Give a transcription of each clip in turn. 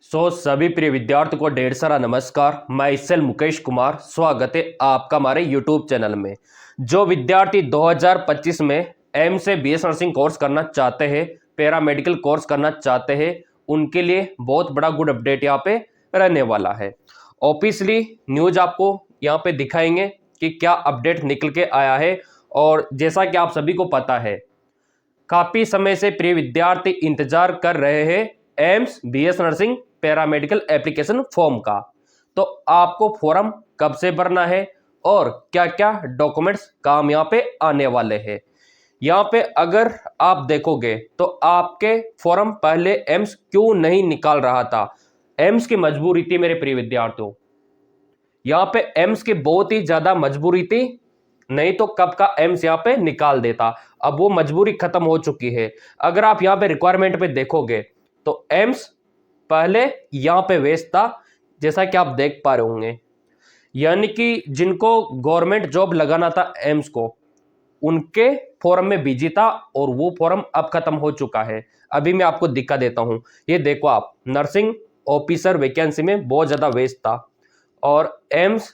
सभी प्रिय विद्यार्थियों को ढेर सारा नमस्कार। मैं इससेल मुकेश कुमार, स्वागत है आपका हमारे YouTube चैनल में। जो विद्यार्थी 2025 में एम से बीएस नर्सिंग कोर्स करना चाहते हैं, पैरामेडिकल कोर्स करना चाहते हैं, उनके लिए बहुत बड़ा गुड अपडेट यहाँ पे रहने वाला है। ऑब्वियसली न्यूज आपको यहाँ पे दिखाएंगे कि क्या अपडेट निकल के आया है। और जैसा कि आप सभी को पता है, काफी समय से प्रिय विद्यार्थी इंतजार कर रहे हैं AIIMS BS nursing paramedical application form का। तो आपको फॉर्म कब से भरना है और क्या क्या डॉक्यूमेंट्स काम यहाँ पे आने वाले हैं। यहाँ पे अगर आप देखोगे तो आपके फॉर्म पहले एम्स क्यों नहीं निकाल रहा था, एम्स की मजबूरी थी मेरे प्रिय विद्यार्थियों। यहाँ पे एम्स की बहुत ही ज्यादा मजबूरी थी, नहीं तो कब का एम्स यहाँ पे निकाल देता। अब वो मजबूरी खत्म हो चुकी है। अगर आप यहाँ पे रिक्वायरमेंट पे देखोगे तो एम्स पहले यहाँ पे वेस्ट था, जैसा कि आप देख पा रहे होंगे। यानी कि जिनको गवर्नमेंट जॉब लगाना था एम्स को, उनके फॉर्म में बिजी था और वो फॉर्म अब खत्म हो चुका है। अभी मैं आपको दिखा देता हूं। ये देखो आप, नर्सिंग ऑफिसर वैकेंसी में बहुत ज्यादा वेस्ट था। और एम्स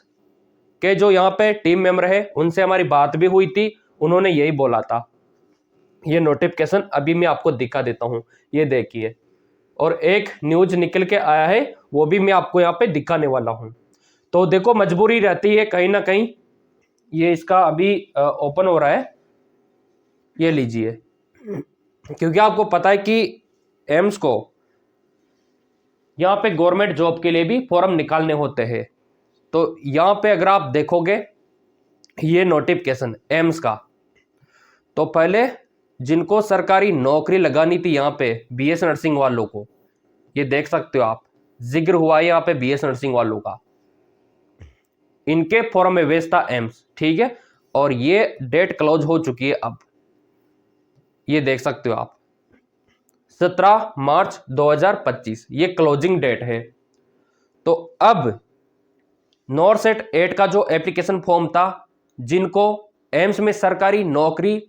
के जो यहाँ पे टीम मेंबर है, उनसे हमारी बात भी हुई थी, उन्होंने यही बोला था। ये नोटिफिकेशन अभी मैं आपको दिखा देता हूं, ये देखिए। और एक न्यूज निकल के आया है, वो भी मैं आपको यहाँ पे दिखाने वाला हूं। तो देखो, मजबूरी रहती है कहीं ना कहीं। ये इसका अभी ओपन हो रहा है, ये लीजिए। क्योंकि आपको पता है कि एम्स को यहाँ पे गवर्नमेंट जॉब के लिए भी फॉर्म निकालने होते हैं। तो यहाँ पे अगर आप देखोगे ये नोटिफिकेशन एम्स का, तो पहले जिनको सरकारी नौकरी लगानी थी यहाँ पे बीएस नर्सिंग वालों को, ये देख सकते हो आप, जिक्र हुआ है यहाँ पे बीएस नर्सिंग वालों का। इनके फॉर्म में वेस्ट था एम्स, ठीक है। और ये डेट क्लोज हो चुकी है अब, ये देख सकते हो आप, 17 मार्च 2025 ये क्लोजिंग डेट है। तो अब नॉरसेट 8 का जो एप्लीकेशन फॉर्म था, जिनको एम्स में सरकारी नौकरी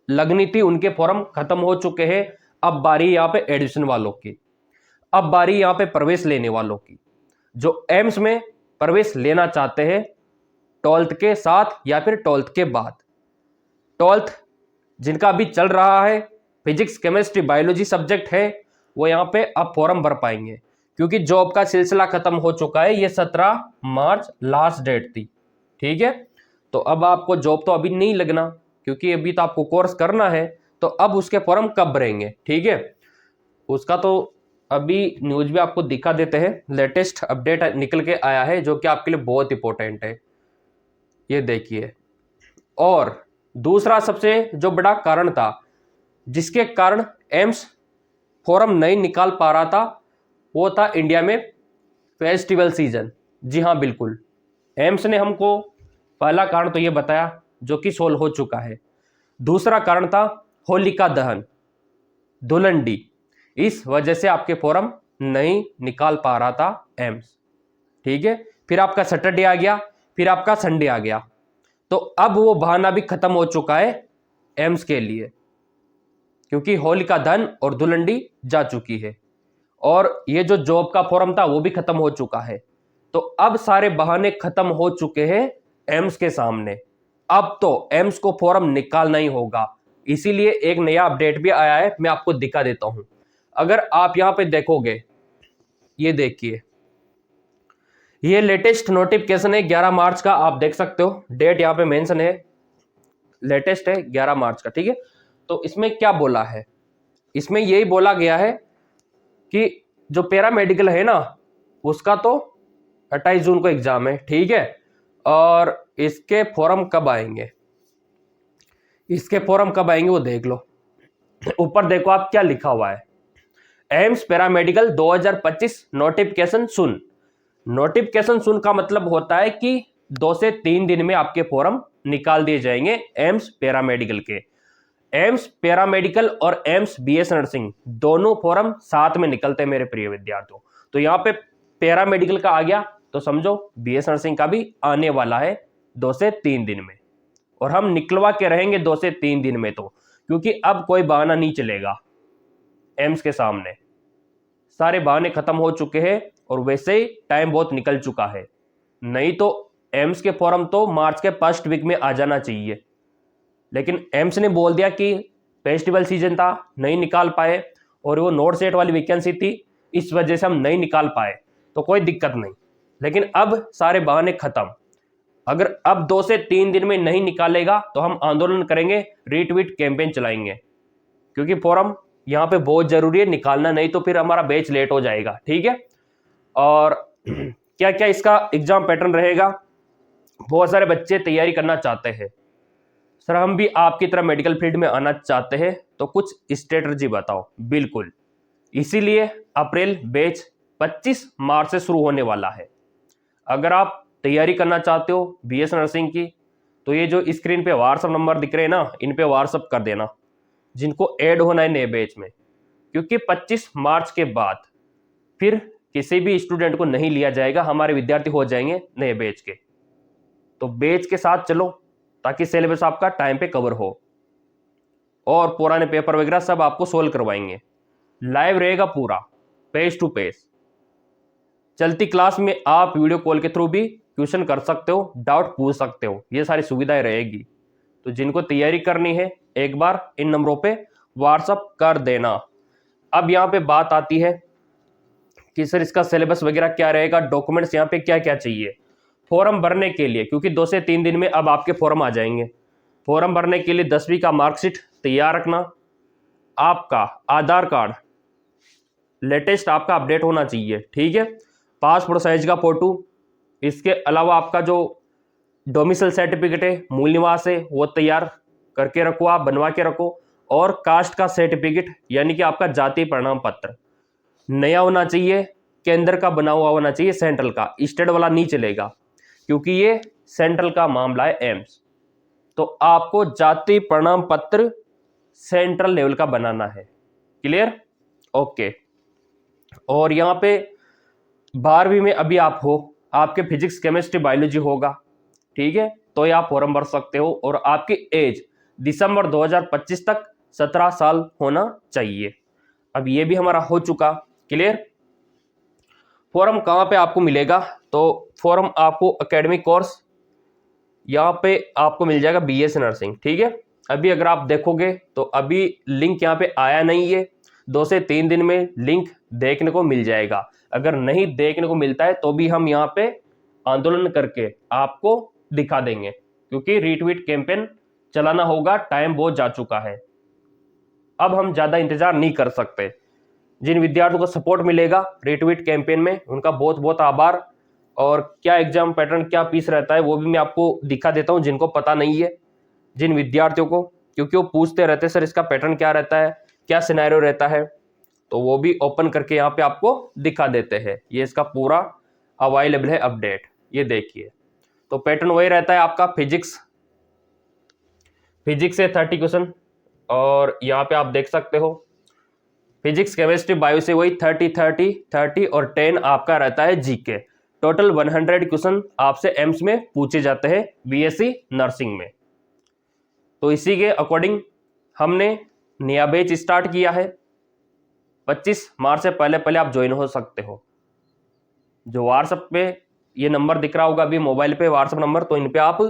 लगनी थी, उनके फॉर्म खत्म हो चुके हैं। अब बारी यहाँ पे एडमिशन वालों की, अब बारी यहाँ पे प्रवेश लेने वालों की, जो एम्स में प्रवेश लेना चाहते हैं 12th के साथ या फिर 12th के बाद। 12th जिनका अभी चल रहा है, फिजिक्स केमिस्ट्री बायोलॉजी सब्जेक्ट है, वो यहाँ पे अब फॉर्म भर पाएंगे, क्योंकि जॉब का सिलसिला खत्म हो चुका है। ये 17 मार्च लास्ट डेट थी, ठीक है। तो अब आपको जॉब तो अभी नहीं लगना, क्योंकि अभी तो आपको कोर्स करना है। तो अब उसके फॉर्म कब भरेंगे, ठीक है। उसका तो अभी न्यूज भी आपको दिखा देते हैं। लेटेस्ट अपडेट निकल के आया है, जो कि आपके लिए बहुत इंपॉर्टेंट है, ये देखिए। और दूसरा सबसे जो बड़ा कारण था, जिसके कारण एम्स फॉर्म नहीं निकाल पा रहा था, वो था इंडिया में फेस्टिवल सीजन। जी हाँ, बिल्कुल। एम्स ने हमको पहला कारण तो ये बताया, जो कि सोल्व हो चुका है। दूसरा कारण था होलिका दहन, धुलंडी। इस वजह से आपके फॉर्म नहीं निकाल पा रहा था एम्स, ठीक है। फिर आपका सैटरडे आ गया, फिर आपका संडे आ गया। तो अब वो बहाना भी खत्म हो चुका है एम्स के लिए, क्योंकि होलिका दहन और धुलंडी जा चुकी है। और ये जो जॉब का फॉर्म था, वो भी खत्म हो चुका है। तो अब सारे बहाने खत्म हो चुके हैं एम्स के सामने। अब तो एम्स को फॉर्म निकालना ही होगा। इसीलिए एक नया अपडेट भी आया है, मैं आपको दिखा देता हूं। अगर आप यहां पे देखोगे, ये देखिए, ये लेटेस्ट नोटिफिकेशन है 11 मार्च का, आप देख सकते हो। डेट यहां पे मेंशन है, लेटेस्ट है 11 मार्च का, ठीक है। तो इसमें क्या बोला है, इसमें यही बोला गया है कि जो पैरामेडिकल है ना, उसका तो 28 जून को एग्जाम है, ठीक है। और इसके फॉर्म कब आएंगे, इसके फॉर्म कब आएंगे वो देख लो। ऊपर देखो आप, क्या लिखा हुआ है, एम्स पैरामेडिकल 2025 नोटिफिकेशन सुन। नोटिफिकेशन सुन का मतलब होता है कि 2 से 3 दिन में आपके फॉर्म निकाल दिए जाएंगे एम्स पैरामेडिकल के। एम्स पैरामेडिकल और एम्स बीएस नर्सिंग दोनों फॉर्म साथ में निकलते हैं मेरे प्रिय विद्यार्थियों। तो यहाँ पे पैरामेडिकल का आ गया, तो समझो बीएस नर्सिंग का भी आने वाला है 2 से 3 दिन में। और हम निकलवा के रहेंगे 2 से 3 दिन में, तो क्योंकि अब कोई बहाना नहीं चलेगा एम्स के सामने। सारे बहाने खत्म हो चुके हैं और वैसे ही टाइम बहुत निकल चुका है। नहीं तो एम्स के फॉर्म तो मार्च के फर्स्ट वीक में आ जाना चाहिए, लेकिन एम्स ने बोल दिया कि फेस्टिवल सीजन था, नहीं निकाल पाए, और वो नोट सेट वाली वैकेंसी थी, इस वजह से हम नहीं निकाल पाए, तो कोई दिक्कत नहीं। लेकिन अब सारे बहाने खत्म। अगर अब 2 से 3 दिन में नहीं निकालेगा तो हम आंदोलन करेंगे, रीट्वीट कैंपेन चलाएंगे, क्योंकि फॉर्म यहाँ पे बहुत जरूरी है निकालना, नहीं तो फिर हमारा बैच लेट हो जाएगा। ठीक है। और क्या क्या इसका एग्जाम पैटर्न रहेगा? बहुत सारे बच्चे तैयारी करना चाहते हैं, सर हम भी आपकी तरह मेडिकल फील्ड में आना चाहते हैं, तो कुछ स्ट्रेटजी बताओ। बिल्कुल, इसीलिए अप्रैल बैच 25 मार्च से शुरू होने वाला है। अगर आप तैयारी करना चाहते हो बीएस नर्सिंग की, तो ये जो स्क्रीन पे व्हाट्सअप नंबर दिख रहे हैं ना, इन पे व्हाट्सअप कर देना जिनको ऐड होना है नए बैच में, क्योंकि 25 मार्च के बाद फिर किसी भी स्टूडेंट को नहीं लिया जाएगा, हमारे विद्यार्थी हो जाएंगे नए बैच के। तो बैच के साथ चलो ताकि सिलेबस आपका टाइम पे कवर हो, और पुराने पेपर वगैरह सब आपको सोल्व करवाएंगे। लाइव रहेगा पूरा, पेज टू पेज। चलती क्लास में आप वीडियो कॉल के थ्रू भी क्वेश्चन कर सकते हो, डाउट पूछ सकते हो, ये सारी सुविधाएं रहेगी। तो जिनको तैयारी करनी है एक बार इन नंबरों पे व्हाट्सअप कर देना। अब यहाँ पे बात आती है कि सर इसका सिलेबस वगैरह क्या रहेगा, डॉक्यूमेंट्स यहाँ पे क्या क्या चाहिए फॉर्म भरने के लिए, क्योंकि 2 से 3 दिन में अब आपके फॉर्म आ जाएंगे। फॉर्म भरने के लिए 10वीं का मार्कशीट तैयार रखना, आपका आधार कार्ड लेटेस्ट आपका अपडेट होना चाहिए। ठीक है। पासपोर्ट साइज का फोटो, इसके अलावा आपका जो डोमिसाइल सर्टिफिकेट है, मूल निवास है, वो तैयार करके रखो, आप बनवा के रखो। और कास्ट का सर्टिफिकेट यानी कि आपका जाति प्रमाण पत्र नया होना चाहिए, केंद्र का बना हुआ होना चाहिए, सेंट्रल का, स्टेट वाला नहीं चलेगा, क्योंकि ये सेंट्रल का मामला है एम्स। तो आपको जाति प्रमाण पत्र सेंट्रल लेवल का बनाना है। क्लियर? ओके। और यहाँ पे 12वीं में अभी आप हो, आपके फिजिक्स केमिस्ट्री बायोलॉजी होगा। ठीक है। तो ये आप फॉर्म भर सकते हो, और आपकी एज दिसंबर 2025 तक 17 साल होना चाहिए। अब ये भी हमारा हो चुका। क्लियर? फॉर्म कहाँ पे आपको मिलेगा? तो फॉर्म आपको एकेडमिक कोर्स यहाँ पे आपको मिल जाएगा बीएस नर्सिंग। ठीक है। अभी अगर आप देखोगे तो अभी लिंक यहाँ पे आया नहीं है, 2 से 3 दिन में लिंक देखने को मिल जाएगा। अगर नहीं देखने को मिलता है तो भी हम यहाँ पे आंदोलन करके आपको दिखा देंगे, क्योंकि रीट्वीट कैंपेन चलाना होगा, टाइम बहुत जा चुका है। अब हम ज्यादा इंतजार नहीं कर सकते। जिन विद्यार्थियों को सपोर्ट मिलेगा रीट्वीट कैंपेन में, उनका बहुत बहुत आभार। और क्या एग्जाम पैटर्न क्या फीस रहता है वो भी मैं आपको दिखा देता हूं, जिनको पता नहीं है, जिन विद्यार्थियों को, क्योंकि वो पूछते रहते हैं सर इसका पैटर्न क्या रहता है, क्या सिनेरियो रहता है, तो वो भी ओपन करके यहाँ पे आपको दिखा देते हैं। ये इसका पूरा अवेलेबल है अपडेट, ये देखिए। तो पैटर्न वही रहता है आपका, फिजिक्स से 30 क्वेश्चन, और यहाँ पे आप देख सकते हो फिजिक्स केमिस्ट्री बायो से वही 30 और 10 आपका रहता है जीके। टोटल 100 क्वेश्चन आपसे एम्स में पूछे जाते हैं बीएससी नर्सिंग में। तो इसी के अकॉर्डिंग हमने नया बैच स्टार्ट किया है। 25 मार्च से पहले पहले आप ज्वाइन हो सकते हो। जो व्हाट्सएप पे ये नंबर दिख रहा होगा अभी मोबाइल पे व्हाट्सएप नंबर, तो इन पे आप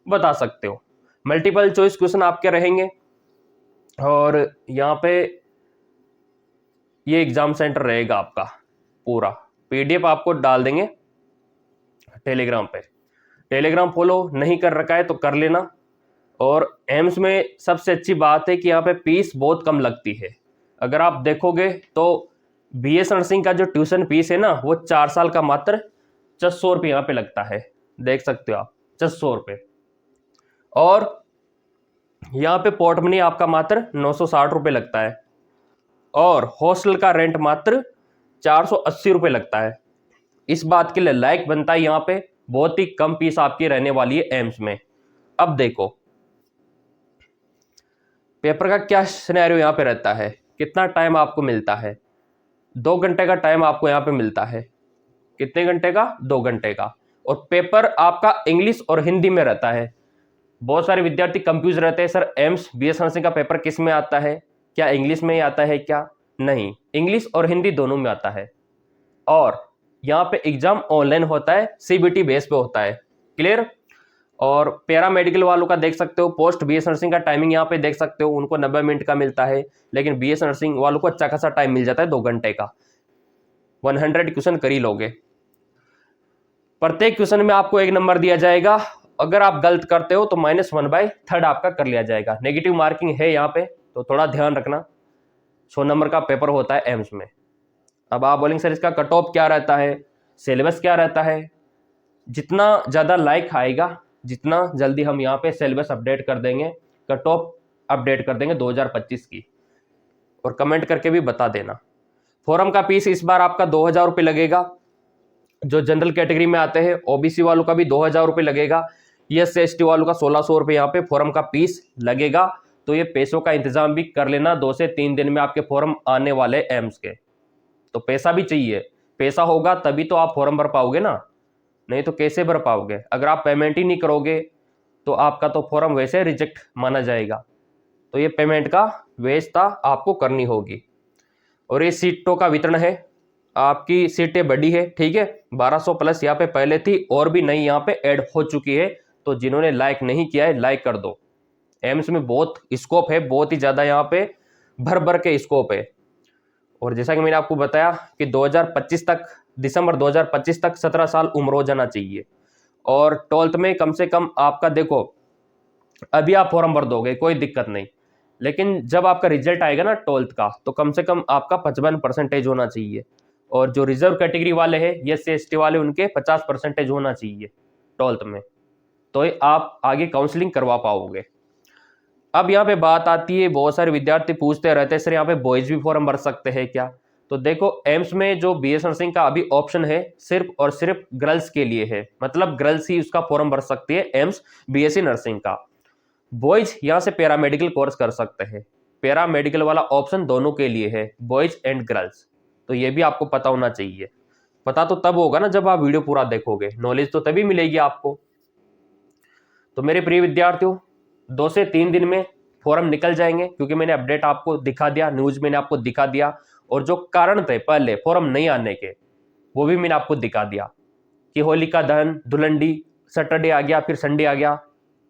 बता सकते हो। मल्टीपल चॉइस क्वेश्चन आपके रहेंगे, और यहाँ पे ये एग्जाम सेंटर रहेगा आपका पूरा। पीडीएफ आपको डाल देंगे टेलीग्राम पे। टेलीग्राम फॉलो नहीं कर रखा है तो कर लेना। और एम्स में सबसे अच्छी बात है कि यहाँ पे फीस बहुत कम लगती है। अगर आप देखोगे तो बीएस नर्सिंग का जो ट्यूशन फीस है ना, वो 4 साल का मात्र 600 रुपये यहाँ पे लगता है, देख सकते हो आप, 600 रुपये। और यहाँ पे पॉट मनी आपका मात्र 960 रुपये लगता है, और हॉस्टल का रेंट मात्र 480 रुपये लगता है। इस बात के लिए लाइक बनता है, यहाँ पे बहुत ही कम फीस आपकी रहने वाली है एम्स में। अब देखो पेपर का क्या सिनेरियो यहाँ पे रहता है, कितना टाइम आपको मिलता है। 2 घंटे का टाइम आपको यहाँ पे मिलता है। कितने घंटे का? 2 घंटे का। और पेपर आपका इंग्लिश और हिंदी में रहता है। बहुत सारे विद्यार्थी कंफ्यूज रहते हैं, सर एम्स बीएस नर्सिंग का पेपर किस में आता है, क्या इंग्लिश में ही आता है क्या? नहीं, इंग्लिश और हिंदी दोनों में आता है। और यहाँ पे एग्जाम ऑनलाइन होता है, सीबीटी बेस पे होता है। क्लियर। और पैरा मेडिकल वालों का देख सकते हो, पोस्ट बीएस नर्सिंग का टाइमिंग यहाँ पे देख सकते हो, उनको 90 मिनट का मिलता है, लेकिन बीएस नर्सिंग वालों को अच्छा खासा टाइम मिल जाता है 2 घंटे का। 100 क्वेश्चन कर ही लोगे। प्रत्येक क्वेश्चन में आपको 1 नंबर दिया जाएगा। अगर आप गलत करते हो तो -1/3 आपका कर लिया जाएगा। नेगेटिव मार्किंग है यहाँ पे, तो थोड़ा ध्यान रखना। 100 नंबर का पेपर होता है एम्स में। अब आप बोलेंगे सर इसका कट ऑफ क्या रहता है, सिलेबस क्या रहता है? जितना ज़्यादा लाइक आएगा, जितना जल्दी हम यहाँ पे सिलेबस अपडेट कर देंगे, कट ऑफ अपडेट कर देंगे 2025 की। और कमेंट करके भी बता देना। फॉरम का फीस इस बार आपका 2000 रुपये लगेगा। जो जनरल कैटेगरी में आते हैं, ओबीसी वालों का भी 2000 रुपये लगेगा। SC/ST वालों का 1600 रुपये यहाँ पे फॉरम का फीस लगेगा। तो ये पैसों का इंतजाम भी कर लेना, 2 से 3 दिन में आपके फॉर्म आने वाले एम्स के। तो पैसा भी चाहिए, पैसा होगा तभी तो आप फॉर्म भर पाओगे ना, नहीं तो कैसे भर पाओगे? अगर आप पेमेंट ही नहीं करोगे तो आपका तो फॉर्म वैसे रिजेक्ट माना जाएगा। तो ये पेमेंट का व्यवस्था आपको करनी होगी। और ये सीटों का वितरण है, आपकी सीटें बढ़ी है, ठीक है। 1200 प्लस यहाँ पे पहले थी, और भी नई यहाँ पे ऐड हो चुकी है। तो जिन्होंने लाइक नहीं किया है, लाइक कर दो। एम्स में बहुत स्कोप है, बहुत ही ज़्यादा यहाँ पे भर भर के स्कोप है। और जैसा कि मैंने आपको बताया कि 2025 तक, दिसंबर 2025 तक 17 साल उम्र हो जाना चाहिए। और 12th में कम से कम आपका, देखो अभी आप फॉर्म भर दोगे कोई दिक्कत नहीं, लेकिन जब आपका रिजल्ट आएगा ना 12th का, तो कम से कम आपका 55% होना चाहिए। और जो रिजर्व कैटेगरी वाले हैं, SC/ST वाले, उनके 50% होना चाहिए 12th में, तो आप आगे काउंसलिंग करवा पाओगे। अब यहाँ पे बात आती है, बहुत सारे विद्यार्थी पूछते रहते हैं सर यहाँ पे बॉयज भी फॉर्म भर सकते हैं क्या? तो देखो एम्स में जो बीएस नर्सिंग का अभी ऑप्शन है, सिर्फ और सिर्फ गर्ल्स के लिए है। मतलब गर्ल्स ही उसका फॉर्म भर सकती है एम्स बीएससी नर्सिंग का। बॉयज यहाँ से पैरामेडिकल कोर्स कर सकते हैं। पैरामेडिकल वाला ऑप्शन दोनों के लिए है, बॉयज एंड गर्ल्स। तो ये भी आपको पता होना चाहिए। पता तो तब होगा ना जब आप वीडियो पूरा देखोगे, नॉलेज तो तभी मिलेगी आपको। तो मेरे प्रिय विद्यार्थियों, 2 से 3 दिन में फॉर्म निकल जाएंगे, क्योंकि मैंने अपडेट आपको दिखा दिया, न्यूज मैंने आपको दिखा दिया। और जो कारण थे पहले फॉर्म नहीं आने के, वो भी मैंने आपको दिखा दिया कि होलिका दहन, धुलंडी, सैटरडे आ गया, फिर संडे आ गया,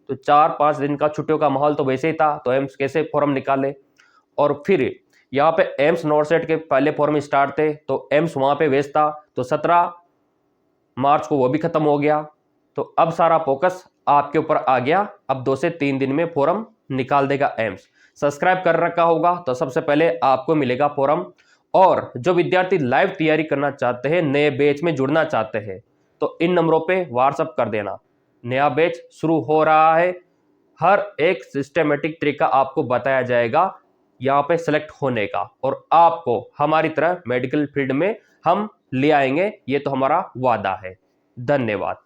तो 4-5 दिन का छुट्टियों का माहौल तो वैसे ही था। तो एम्स कैसे फॉर्म निकाले? और फिर यहाँ पे एम्स नॉर्सेट के पहले फॉर्म स्टार्ट थे, तो एम्स वहाँ पे भेजता, तो 17 मार्च को वो भी खत्म हो गया। तो अब सारा फोकस आपके ऊपर आ गया। अब 2 से 3 दिन में फॉर्म निकाल देगा एम्स। सब्सक्राइब कर रखा होगा तो सबसे पहले आपको मिलेगा फॉर्म। और जो विद्यार्थी लाइव तैयारी करना चाहते हैं, नए बैच में जुड़ना चाहते हैं, तो इन नंबरों पे व्हाट्सएप कर देना। नया बैच शुरू हो रहा है, हर एक सिस्टमेटिक तरीका आपको बताया जाएगा यहाँ पे सेलेक्ट होने का, और आपको हमारी तरह मेडिकल फील्ड में हम ले आएंगे, ये तो हमारा वादा है। धन्यवाद।